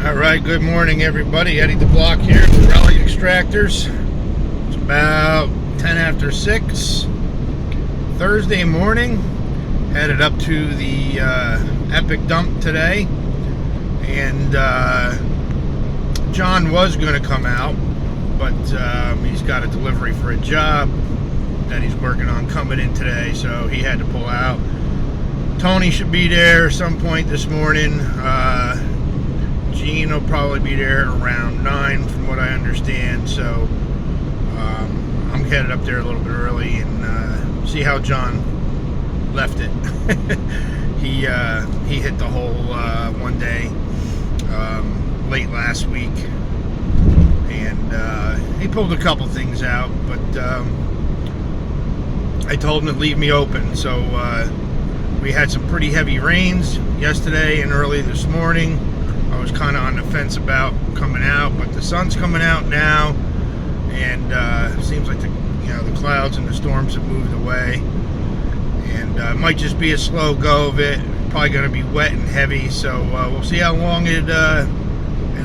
All right, good morning, everybody. Eddie the Block here with Relic Extractors. It's about 10 after 6, Thursday morning. Headed up to the Epic dump today. And John was going to come out, but he's got a delivery for a job that he's working on coming in today, so he had to pull out. Tony should be there some point this morning. Gene will probably be there around 9 from what I understand, so I'm headed up there a little bit early and see how John left it. He hit the hole one day late last week, and he pulled a couple things out, but I told him to leave me open. So we had some pretty heavy rains yesterday and early this morning. I was kind of on the fence about coming out, but the sun's coming out now, and it seems like the clouds and the storms have moved away, and it might just be a slow go of it. Probably going to be wet and heavy, so we'll see how long it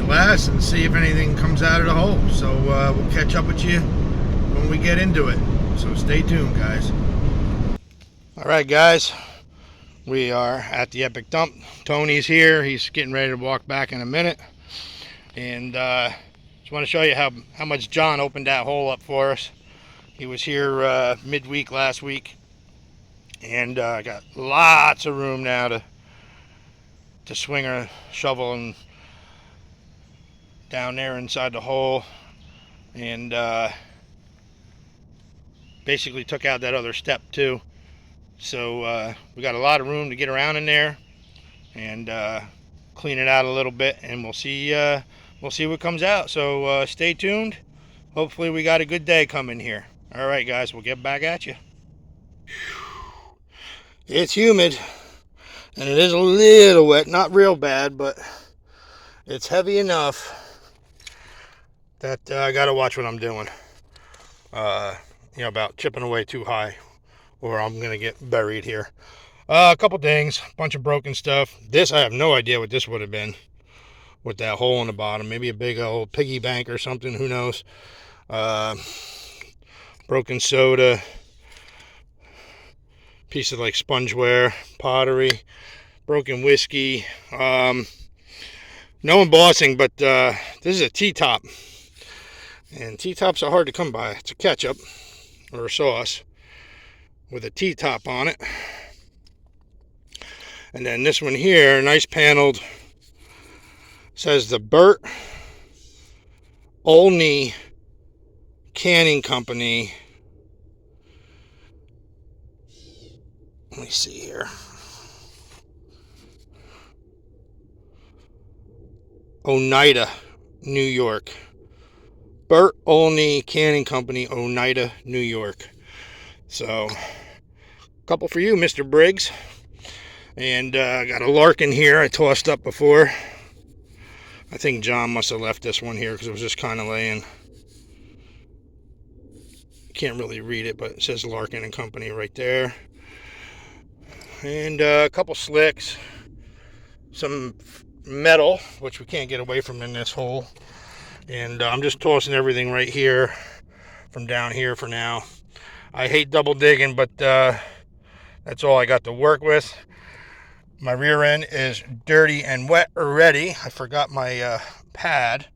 lasts and see if anything comes out of the hole. So we'll catch up with you when we get into it. So stay tuned, guys. All right, guys. We are at the Epic dump. Tony's here. He's getting ready to walk back in a minute. And just want to show you how much John opened that hole up for us. He was here midweek last week. And got lots of room now to swing a shovel and down there inside the hole. And basically took out that other step too. So we got a lot of room to get around in there and clean it out a little bit, and we'll see what comes out. So stay tuned. Hopefully we got a good day coming here. All right, guys, we'll get back at you. It's humid and it is a little wet, not real bad, but it's heavy enough that I gotta watch what I'm doing. About chipping away too high, or I'm gonna get buried here. A couple things, bunch of broken stuff. This, I have no idea what this would have been with that hole in the bottom. Maybe a big old piggy bank or something, who knows. Broken soda, piece of like spongeware, pottery, broken whiskey. No embossing, but this is a T-top, and T-tops are hard to come by. It's a ketchup or a sauce with a T-top on it. And then this one here, nice paneled, says the Burt Olney Canning Company. Let me see here. Oneida, New York. Burt Olney Canning Company, Oneida, New York. So, a couple for you, Mr. Briggs. And got a Larkin here I tossed up before. I think John must have left this one here because it was just kind of laying. Can't really read it, but it says Larkin and Company right there. And a couple slicks. Some metal, which we can't get away from in this hole. And I'm just tossing everything right here from down here for now. I hate double digging, but that's all I got to work with. My rear end is dirty and wet already. I forgot my pad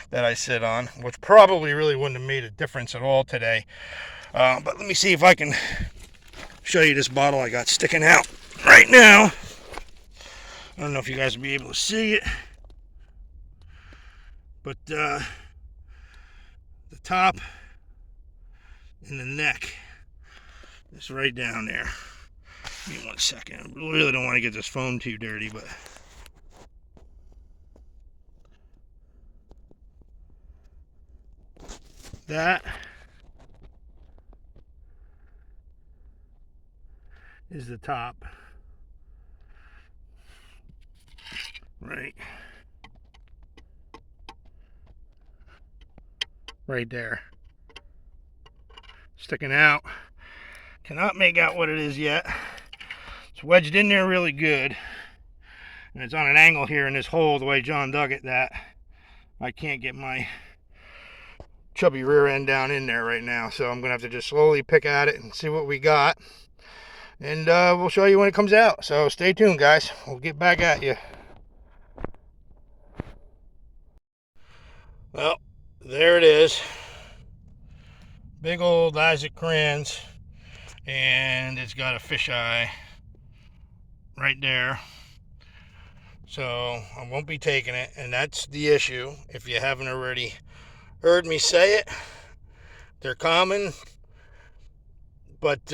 that I sit on, which probably really wouldn't have made a difference at all today. But let me see if I can show you this bottle I got sticking out right now. I don't know if you guys will be able to see it, but the top and the neck is right down there. Give me 1 second. I really don't want to get this phone too dirty, but that is the top. Right there. Sticking out. Cannot make out what it is yet. It's wedged in there really good. And it's on an angle here in this hole, the way John dug it, that I can't get my chubby rear end down in there right now. So I'm going to have to just slowly pick at it and see what we got. And we'll show you when it comes out. So stay tuned, guys. We'll get back at you. Well, there it is. Big old Isaac crayons. And it's got a fisheye right there. So I won't be taking it. And that's the issue. If you haven't already heard me say it, they're common. But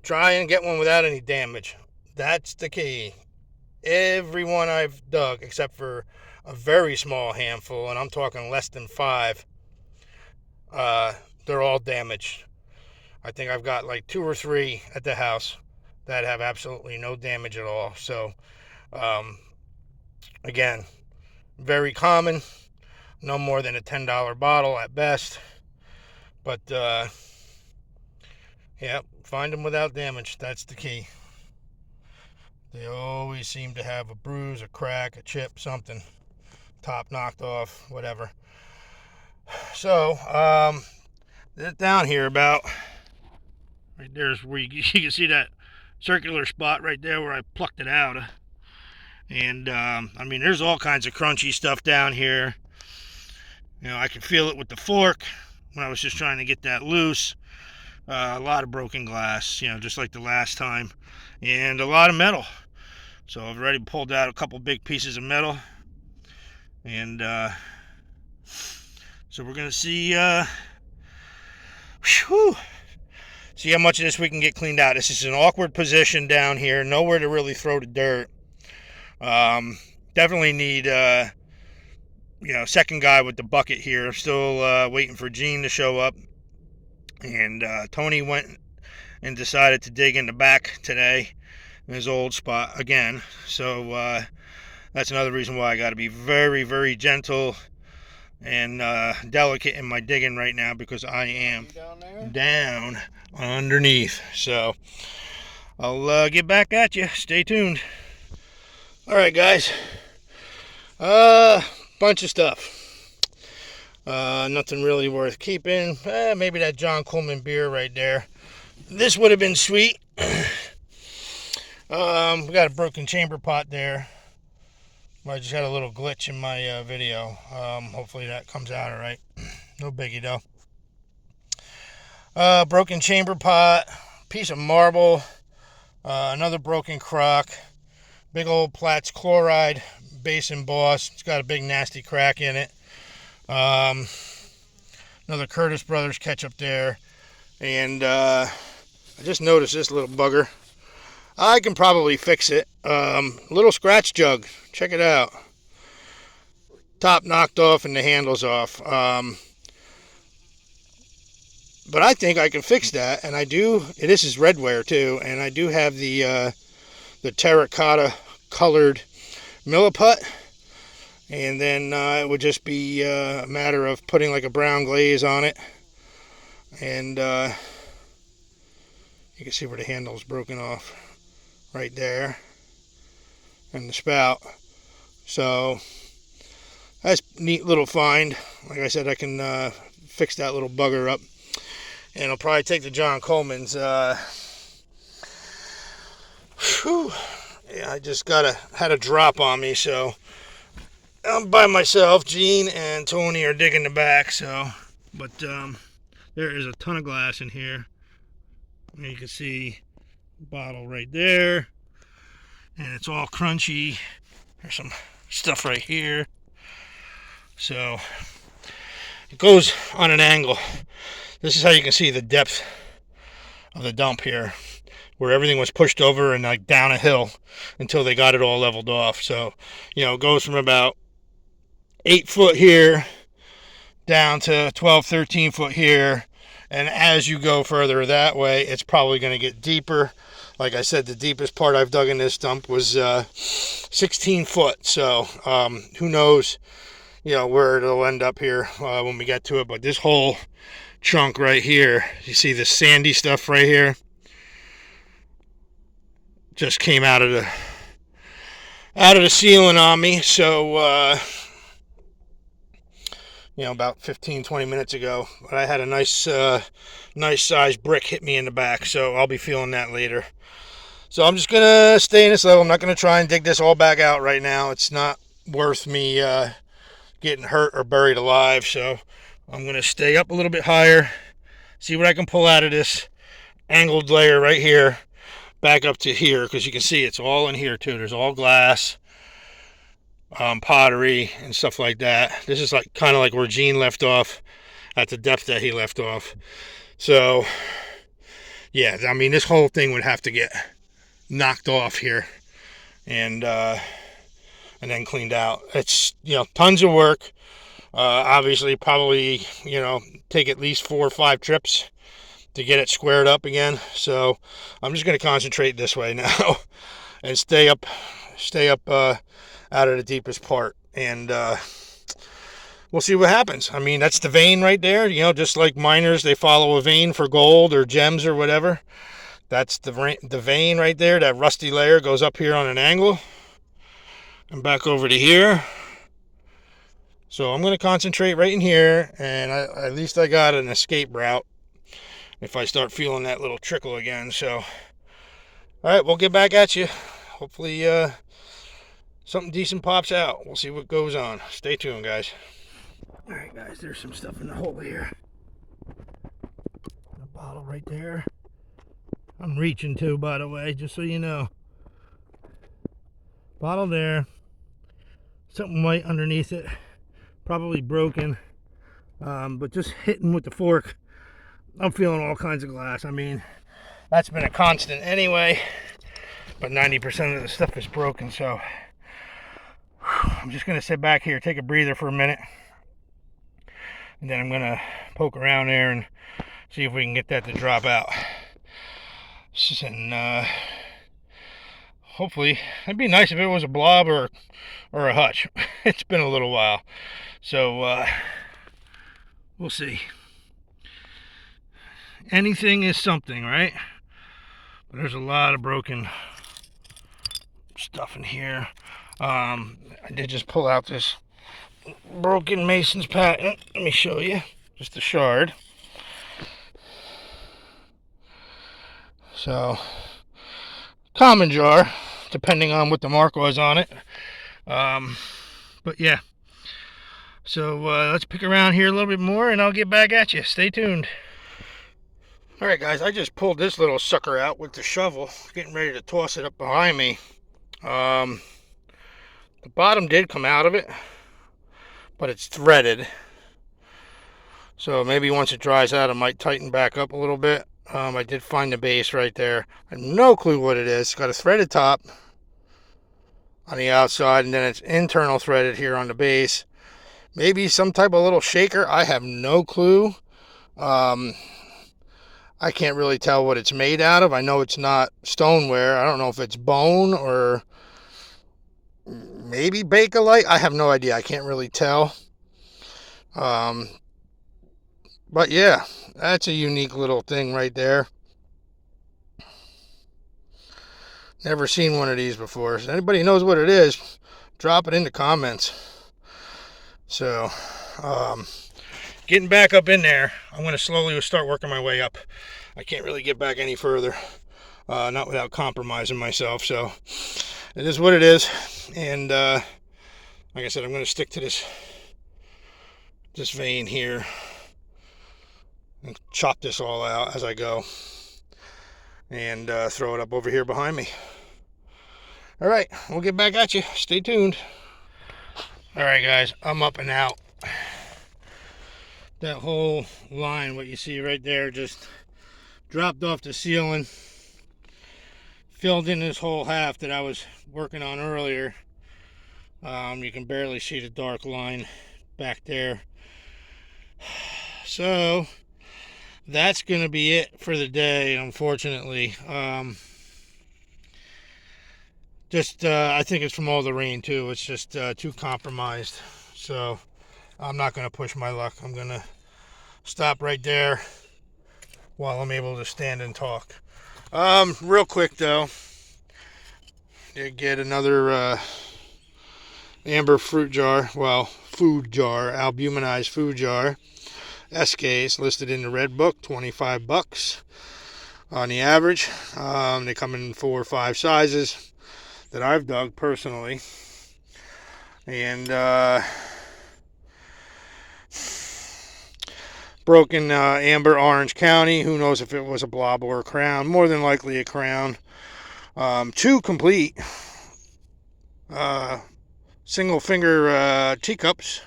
try and get one without any damage. That's the key. Every one I've dug, except for a very small handful, and I'm talking less than 5, they're all damaged. I think I've got like 2 or 3 at the house that have absolutely no damage at all. So, again, very common. No more than a $10 bottle at best. But, yeah, find them without damage. That's the key. They always seem to have a bruise, a crack, a chip, something. Top knocked off, whatever. So, down here about, right there's where you can see that circular spot right there where I plucked it out. And, I mean, there's all kinds of crunchy stuff down here. You know, I can feel it with the fork when I was just trying to get that loose. A lot of broken glass, you know, just like the last time. And a lot of metal. So I've already pulled out a couple big pieces of metal. And so we're going to see see how much of this we can get cleaned out. This is an awkward position down here. Nowhere to really throw the dirt. Definitely need, you know, second guy with the bucket here. Still waiting for Gene to show up. And Tony went and decided to dig in the back today in his old spot again. So that's another reason why I got to be very, very gentle and delicate in my digging right now, because I am down underneath. So I'll get back at you. Stay tuned. All right, guys. Bunch of stuff. Nothing really worth keeping. Maybe that John Coleman beer right there. This would have been sweet. We got a broken chamber pot there. I just had a little glitch in my video. Hopefully that comes out all right. No biggie though. Broken chamber pot, piece of marble, another broken crock, big old Platts chloride basin boss. It's got a big nasty crack in it. Another Curtis Brothers ketchup there. And I just noticed this little bugger. I can probably fix it. Little scratch jug. Check it out. Top knocked off and the handle's off. But I think I can fix that. And I do. This is redware too. And I do have the terracotta colored milliput. And then it would just be a matter of putting like a brown glaze on it. And you can see where the handle's broken off right there. And the spout. So that's a neat little find. Like I said, I can fix that little bugger up. And I'll probably take the John Coleman's. Yeah, I just had a drop on me, so I'm by myself. Gene and Tony are digging the back, so, but there is a ton of glass in here. And you can see the bottle right there, and it's all crunchy. There's some stuff right here. So it goes on an angle. This is how you can see the depth of the dump here, where everything was pushed over and like down a hill until they got it all leveled off. So, you know, it goes from about 8 foot here down to 12, 13 foot here. And as you go further that way, it's probably going to get deeper. Like I said, the deepest part I've dug in this dump was 16 foot. So who knows, you know, where it'll end up here when we get to it. But this whole chunk right here, you see the sandy stuff right here, just came out of out of the ceiling on me. So, about 15-20 minutes ago. But I had a nice sized brick hit me in the back. So I'll be feeling that later. So I'm just going to stay in this level. I'm not going to try and dig this all back out right now. It's not worth me getting hurt or buried alive. So I'm going to stay up a little bit higher, see what I can pull out of this angled layer right here, back up to here, because you can see it's all in here too. There's all glass, pottery, and stuff like that. This is like kind of like where Gene left off at the depth that he left off. So yeah, I mean, this whole thing would have to get knocked off here and then cleaned out. It's tons of work. Obviously, probably take at least 4 or 5 trips to get it squared up again. So I'm just going to concentrate this way now and stay up out of the deepest part, and we'll see what happens. I mean, that's the vein right there. Just like miners, they follow a vein for gold or gems or whatever. That's the vein right there. That rusty layer goes up here on an angle and back over to here. So I'm going to concentrate right in here, and at least I got an escape route if I start feeling that little trickle again. So, all right, we'll get back at you. Hopefully something decent pops out. We'll see what goes on. Stay tuned, guys. All right, guys, there's some stuff in the hole here. A bottle right there. I'm reaching to, by the way, just so you know. Bottle there. Something white underneath it. Probably broken. But just hitting with the fork, I'm feeling all kinds of glass. I mean, that's been a constant anyway. But 90% of the stuff is broken, so I'm just going to sit back here, take a breather for a minute. And then I'm going to poke around there and see if we can get that to drop out. And hopefully, it'd be nice if it was a blob or a hutch. It's been a little while. So we'll see. Anything is something, right? But there's a lot of broken stuff in here. I did just pull out this broken mason's patent. Let me show you. Just a shard. So, common jar, depending on what the mark was on it. But yeah. So let's pick around here a little bit more, and I'll get back at you. Stay tuned. All right, guys, I just pulled this little sucker out with the shovel, getting ready to toss it up behind me. The bottom did come out of it, but it's threaded. So maybe once it dries out, it might tighten back up a little bit. I did find the base right there. I have no clue what it is. It's got a threaded top on the outside, and then it's internal threaded here on the base. Maybe some type of little shaker. I have no clue. I can't really tell what it's made out of. I know it's not stoneware. I don't know if it's bone or maybe Bakelite. I have no idea. I can't really tell. But yeah, that's a unique little thing right there. Never seen one of these before. So anybody knows what it is, drop it in the comments. So, getting back up in there, I'm going to slowly start working my way up. I can't really get back any further, not without compromising myself. So, it is what it is. And, like I said, I'm going to stick to this vein here and chop this all out as I go, and throw it up over here behind me. All right, we'll get back at you. Stay tuned. All right, guys, I'm up and out. That whole line, what you see right there, just dropped off the ceiling, filled in this whole half that I was working on earlier. You can barely see the dark line back there. So that's gonna be it for the day, unfortunately. I think it's from all the rain too. It's just too compromised. So I'm not gonna push my luck. I'm gonna stop right there while I'm able to stand and talk. Real quick though, you get another amber fruit jar, well, food jar, albuminized food jar. SKs listed in the red book, 25 bucks on the average. They come in 4 or 5 sizes that I've dug personally. And broken amber Orange County. Who knows if it was a blob or a crown? More than likely a crown. 2 complete single finger teacups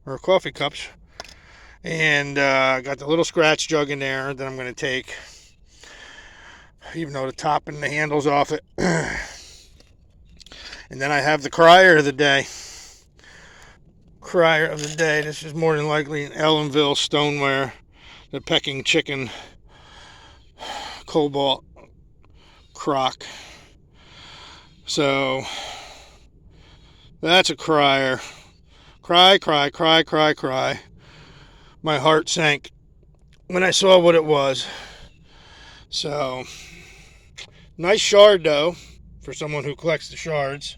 or coffee cups. And got the little scratch jug in there that I'm going to take, even though the top and the handle's off it. And then I have the crier of the day. This is more than likely an Ellenville Stoneware, the pecking chicken, cobalt, crock. So that's a crier. Cry, cry, cry, cry, cry. My heart sank when I saw what it was. So, nice shard though, for someone who collects the shards.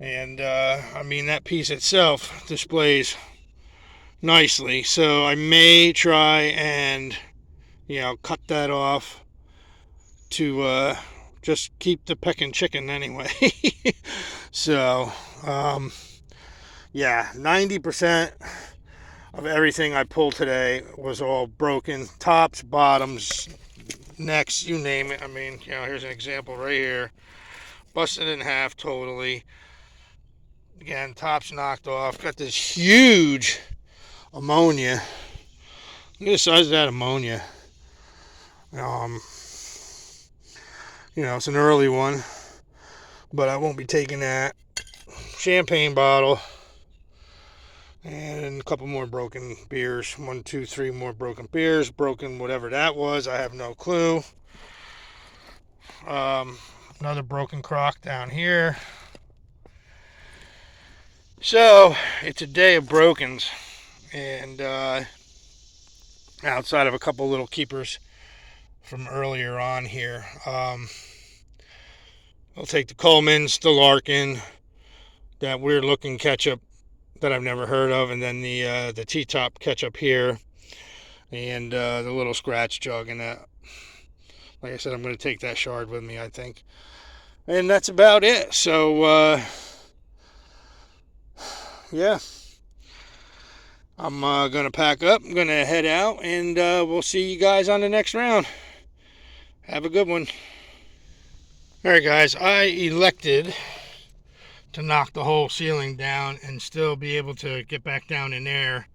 And I mean, that piece itself displays nicely. So I may try and, cut that off to just keep the pecking chicken anyway. So, yeah, 90% of everything I pulled today was all broken. Tops, bottoms, necks, you name it. I mean, here's an example right here. Busted in half totally. Again, tops knocked off. Got this huge ammonia. Look at the size of that ammonia. It's an early one, but I won't be taking that. Champagne bottle. And a couple more broken beers. 1, 2, 3 more broken beers. Broken whatever that was. I have no clue. Another broken crock down here. So, it's a day of brokens. And outside of a couple little keepers from earlier on here. I'll take the Coleman's, the Larkin, that weird looking ketchup that I've never heard of, and then the T-top ketchup here, and the little scratch jug. And that, like I said, I'm going to take that shard with me, I think. And that's about it. So, yeah. I'm going to pack up. I'm going to head out, and we'll see you guys on the next round. Have a good one. All right, guys. I elected to knock the whole ceiling down and still be able to get back down in there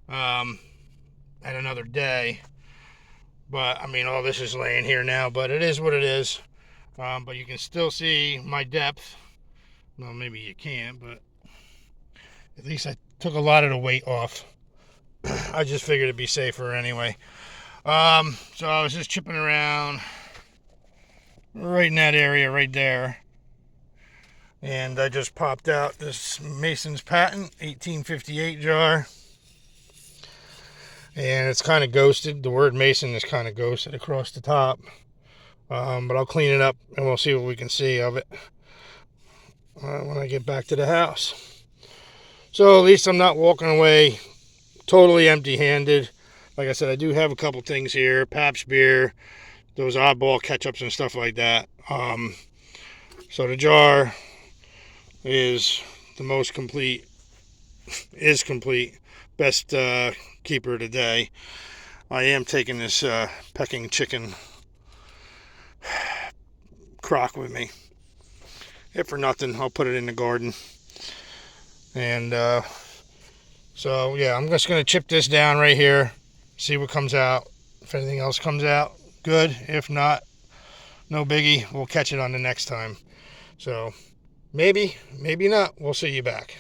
at another day. But, I mean, all this is laying here now, but it is what it is. But you can still see my depth. Well, maybe you can't, but at least I took a lot of the weight off. I just figured it'd be safer anyway. So I was just chipping around right in that area right there. And I just popped out this Mason's Patent 1858 jar. And it's kind of ghosted. The word Mason is kind of ghosted across the top. But I'll clean it up and we'll see what we can see of it when I get back to the house. So at least I'm not walking away totally empty-handed. Like I said, I do have a couple things here. Pabst beer, those oddball ketchups and stuff like that. So the jar is the most complete, best keeper today. I am taking this pecking chicken crock with me. If for nothing, I'll put it in the garden. And so yeah, I'm just going to chip this down right here, see what comes out. If anything else comes out, good. If not, no biggie. We'll catch it on the next time. So maybe, maybe not. We'll see you back.